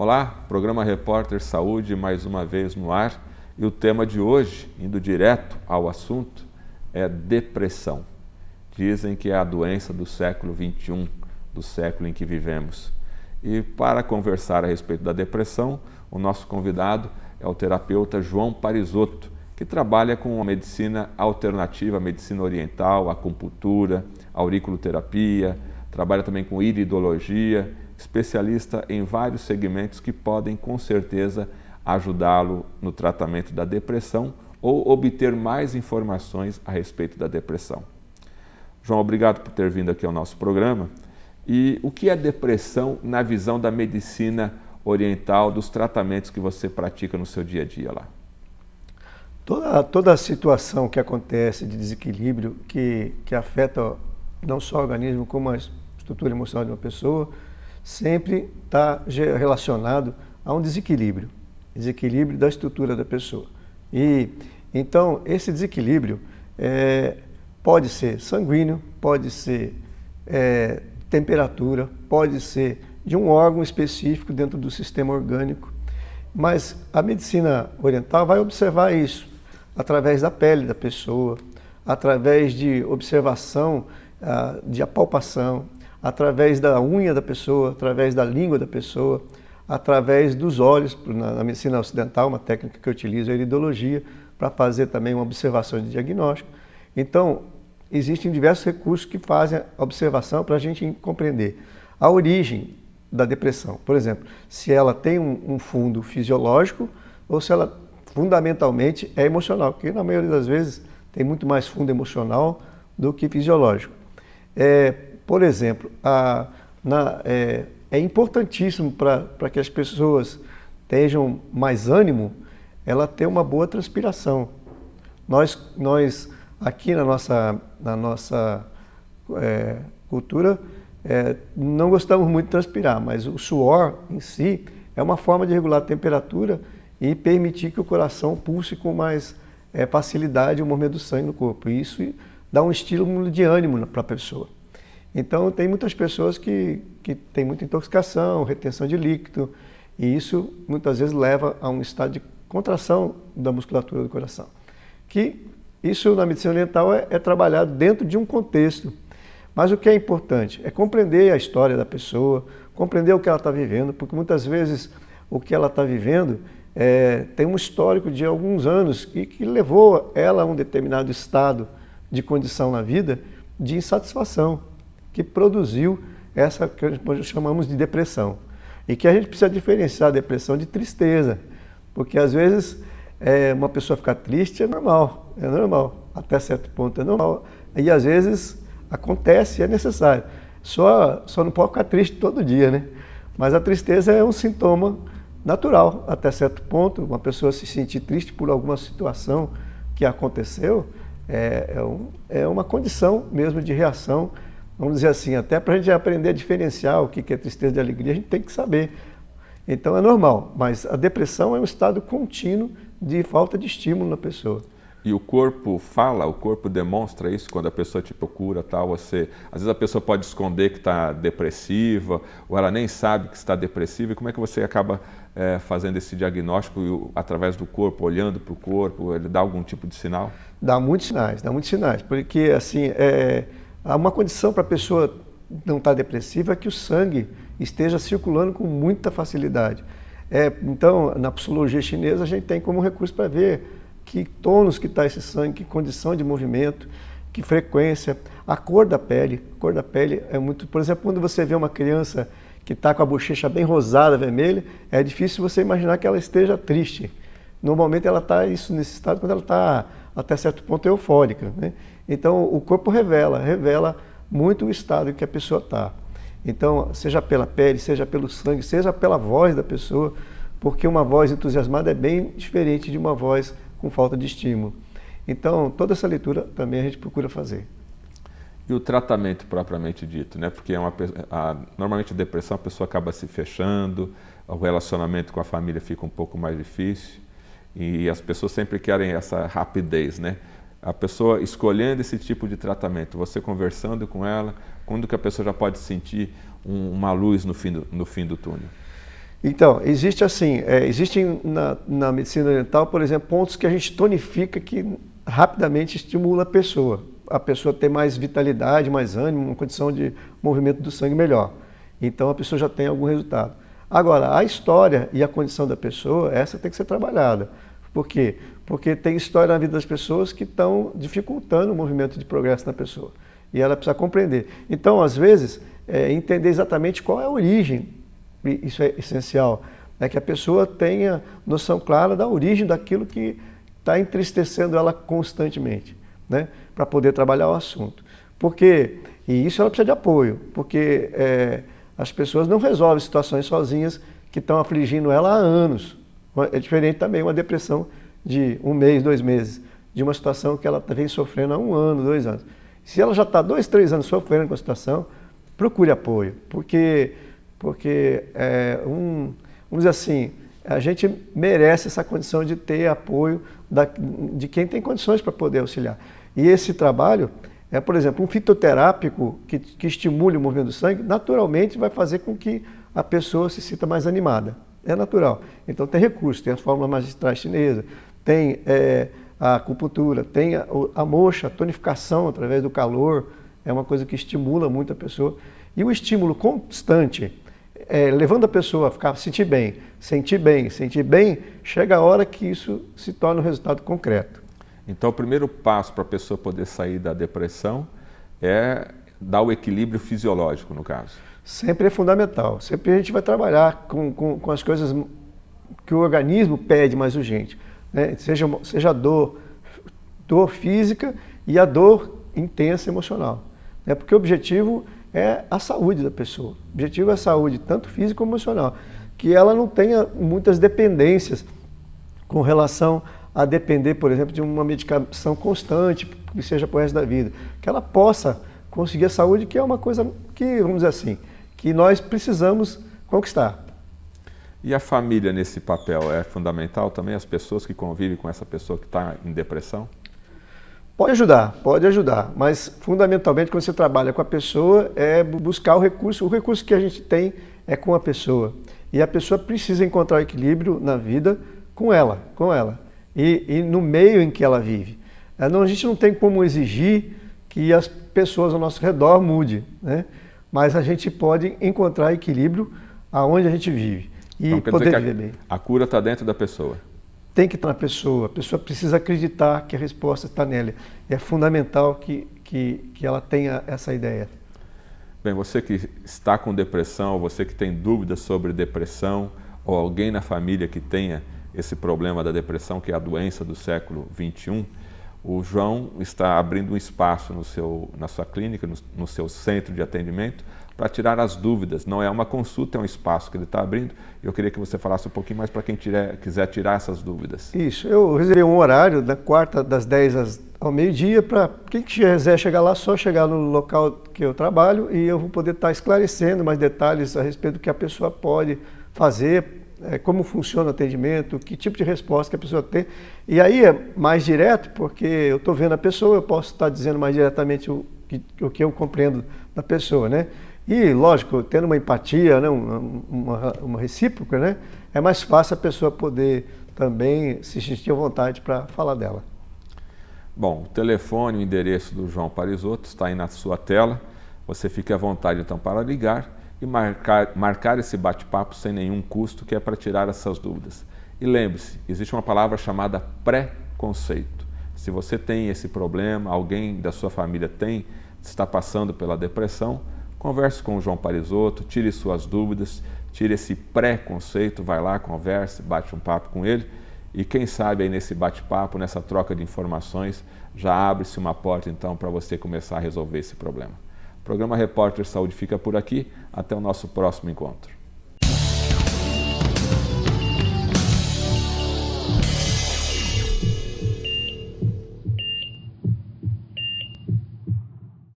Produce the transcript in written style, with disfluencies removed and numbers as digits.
Olá, programa Repórter Saúde mais uma vez no ar e o tema de hoje, indo direto ao assunto, é depressão. Dizem que é a doença do século XXI, do século em que vivemos. E para conversar a respeito da depressão, o nosso convidado é o terapeuta João Parisotto, que trabalha com a medicina alternativa, a medicina oriental, a acupuntura, a auriculoterapia, trabalha também com iridologia, especialista em vários segmentos que podem, com certeza, ajudá-lo no tratamento da depressão ou obter mais informações a respeito da depressão. João, obrigado por ter vindo aqui ao nosso programa. E o que é depressão na visão da medicina oriental, dos tratamentos que você pratica no seu dia a dia lá? Toda a situação que acontece de desequilíbrio que afeta não só o organismo, como a estrutura emocional de uma pessoa, sempre está relacionado a um desequilíbrio da estrutura da pessoa. E então esse desequilíbrio pode ser sanguíneo, pode ser temperatura, pode ser de um órgão específico dentro do sistema orgânico, mas a medicina oriental vai observar isso através da pele da pessoa, através de observação, de apalpação, através da unha da pessoa, através da língua da pessoa, através dos olhos. Na medicina ocidental, uma técnica que eu utilizo é a iridologia, para fazer também uma observação de diagnóstico. Então, existem diversos recursos que fazem a observação para a gente compreender a origem da depressão. Por exemplo, se ela tem um fundo fisiológico ou se ela fundamentalmente é emocional, porque na maioria das vezes tem muito mais fundo emocional do que fisiológico. Por exemplo, é importantíssimo para que as pessoas tenham mais ânimo, ela ter uma boa transpiração. Nós aqui na nossa cultura, não gostamos muito de transpirar, mas o suor em si é uma forma de regular a temperatura e permitir que o coração pulse com mais facilidade o movimento do sangue no corpo. E isso dá um estímulo de ânimo para a pessoa. Então, tem muitas pessoas que têm muita intoxicação, retenção de líquido, e isso muitas vezes leva a um estado de contração da musculatura do coração. Que isso na medicina oriental é trabalhado dentro de um contexto. Mas o que é importante é compreender a história da pessoa, compreender o que ela está vivendo, porque muitas vezes o que ela está vivendo tem um histórico de alguns anos que levou ela a um determinado estado de condição na vida de insatisfação, que produziu essa que nós chamamos de depressão. E que a gente precisa diferenciar a depressão de tristeza, porque às vezes uma pessoa ficar triste é normal, até certo ponto é normal, e às vezes acontece, é necessário. Só não pode ficar triste todo dia, né? Mas a tristeza é um sintoma natural, até certo ponto. Uma pessoa se sentir triste por alguma situação que aconteceu é uma condição mesmo de reação. Vamos dizer assim, até para a gente aprender a diferenciar o que é tristeza de alegria, a gente tem que saber. Então é normal, mas a depressão é um estado contínuo de falta de estímulo na pessoa. E o corpo fala, o corpo demonstra isso quando a pessoa te procura, tal, às vezes a pessoa pode esconder que está depressiva, ou ela nem sabe que está depressiva, e como é que você acaba fazendo esse diagnóstico através do corpo, olhando para o corpo, ele dá algum tipo de sinal? Dá muitos sinais, porque assim, há uma condição para a pessoa não estar depressiva é que o sangue esteja circulando com muita facilidade. Então, na psicologia chinesa, a gente tem como recurso para ver que tônus que está esse sangue, que condição de movimento, que frequência, a cor da pele. A cor da pele é muito... Por exemplo, quando você vê uma criança que está com a bochecha bem rosada, vermelha, é difícil você imaginar que ela esteja triste. Normalmente ela está nesse estado quando ela está até certo ponto eufórica, né? Então o corpo revela muito o estado em que a pessoa está. Então, seja pela pele, seja pelo sangue, seja pela voz da pessoa, porque uma voz entusiasmada é bem diferente de uma voz com falta de estímulo. Então, toda essa leitura também a gente procura fazer. E o tratamento propriamente dito, né? Porque normalmente a depressão a pessoa acaba se fechando, o relacionamento com a família fica um pouco mais difícil e as pessoas sempre querem essa rapidez, né? A pessoa escolhendo esse tipo de tratamento, você conversando com ela, quando que a pessoa já pode sentir uma luz no fim do túnel? Então, existe assim, existem na medicina oriental, por exemplo, pontos que a gente tonifica que rapidamente estimula a pessoa. A pessoa tem mais vitalidade, mais ânimo, uma condição de movimento do sangue melhor. Então a pessoa já tem algum resultado. Agora, a história e a condição da pessoa, essa tem que ser trabalhada. Por quê? Porque tem história na vida das pessoas que estão dificultando o movimento de progresso na pessoa. E ela precisa compreender. Então, às vezes, entender exatamente qual é a origem, isso é essencial, é que a pessoa tenha noção clara da origem daquilo que está entristecendo ela constantemente, né? Para poder trabalhar o assunto. E isso ela precisa de apoio, porque as pessoas não resolvem situações sozinhas que estão afligindo ela há anos. É diferente também uma depressão de 1 mês, 2 meses, de uma situação que ela vem sofrendo há 1 ano, 2 anos. Se ela já está 2, 3 anos sofrendo com a situação, procure apoio, porque vamos dizer assim, a gente merece essa condição de ter apoio de quem tem condições para poder auxiliar. E esse trabalho por exemplo, um fitoterápico que estimule o movimento do sangue, naturalmente vai fazer com que a pessoa se sinta mais animada. É natural. Então tem recursos, tem a fórmula magistral chinesa, tem a acupuntura, tem a moxa, a tonificação através do calor, é uma coisa que estimula muito a pessoa. E o estímulo constante, levando a pessoa a sentir bem, chega a hora que isso se torna um resultado concreto. Então, o primeiro passo para a pessoa poder sair da depressão é dar o equilíbrio fisiológico, no caso. Sempre é fundamental. Sempre a gente vai trabalhar com as coisas que o organismo pede mais urgente, né? Seja a dor física e a dor intensa emocional, né? Porque o objetivo é a saúde da pessoa. O objetivo é a saúde, tanto física como emocional. Que ela não tenha muitas dependências com relação a depender, por exemplo, de uma medicação constante, que seja pro resto da vida. Que ela possa conseguir a saúde, que é uma coisa que, vamos dizer assim, que nós precisamos conquistar. E a família nesse papel é fundamental também? As pessoas que convivem com essa pessoa que está em depressão? Pode ajudar, mas fundamentalmente quando você trabalha com a pessoa é buscar o recurso que a gente tem é com a pessoa. E a pessoa precisa encontrar o equilíbrio na vida com ela. E no meio em que ela vive. A gente não tem como exigir que as pessoas ao nosso redor mudem, né? Mas a gente pode encontrar equilíbrio aonde a gente vive e então, poder viver bem. A cura está dentro da pessoa. Tem que estar na pessoa. A pessoa precisa acreditar que a resposta está nela. É fundamental que ela tenha essa ideia. Bem, você que está com depressão, você que tem dúvidas sobre depressão, ou alguém na família que tenha esse problema da depressão, que é a doença do século XXI, o João está abrindo um espaço na sua clínica, no seu centro de atendimento, para tirar as dúvidas. Não é uma consulta, é um espaço que ele está abrindo. Eu queria que você falasse um pouquinho mais para quem quiser tirar essas dúvidas. Isso, eu reservei um horário da quarta, das 10 ao meio-dia, para quem quiser chegar lá, só chegar no local que eu trabalho e eu vou poder estar esclarecendo mais detalhes a respeito do que a pessoa pode fazer, como funciona o atendimento, que tipo de resposta que a pessoa tem. E aí é mais direto, porque eu estou vendo a pessoa, eu posso estar dizendo mais diretamente o que eu compreendo da pessoa, né? E, lógico, tendo uma empatia, né, uma recíproca, né, é mais fácil a pessoa poder também se sentir à vontade para falar dela. Bom, o telefone, o endereço do João Parisotto está aí na sua tela. Você fique à vontade, então, para ligar e marcar esse bate-papo sem nenhum custo, que é para tirar essas dúvidas. E lembre-se, existe uma palavra chamada preconceito. Se você tem esse problema, alguém da sua família está passando pela depressão, converse com o João Parisotto, tire suas dúvidas, tire esse preconceito, vai lá, converse, bate um papo com ele e quem sabe aí nesse bate-papo, nessa troca de informações, já abre-se uma porta então para você começar a resolver esse problema. O programa Repórter Saúde fica por aqui. Até o nosso próximo encontro.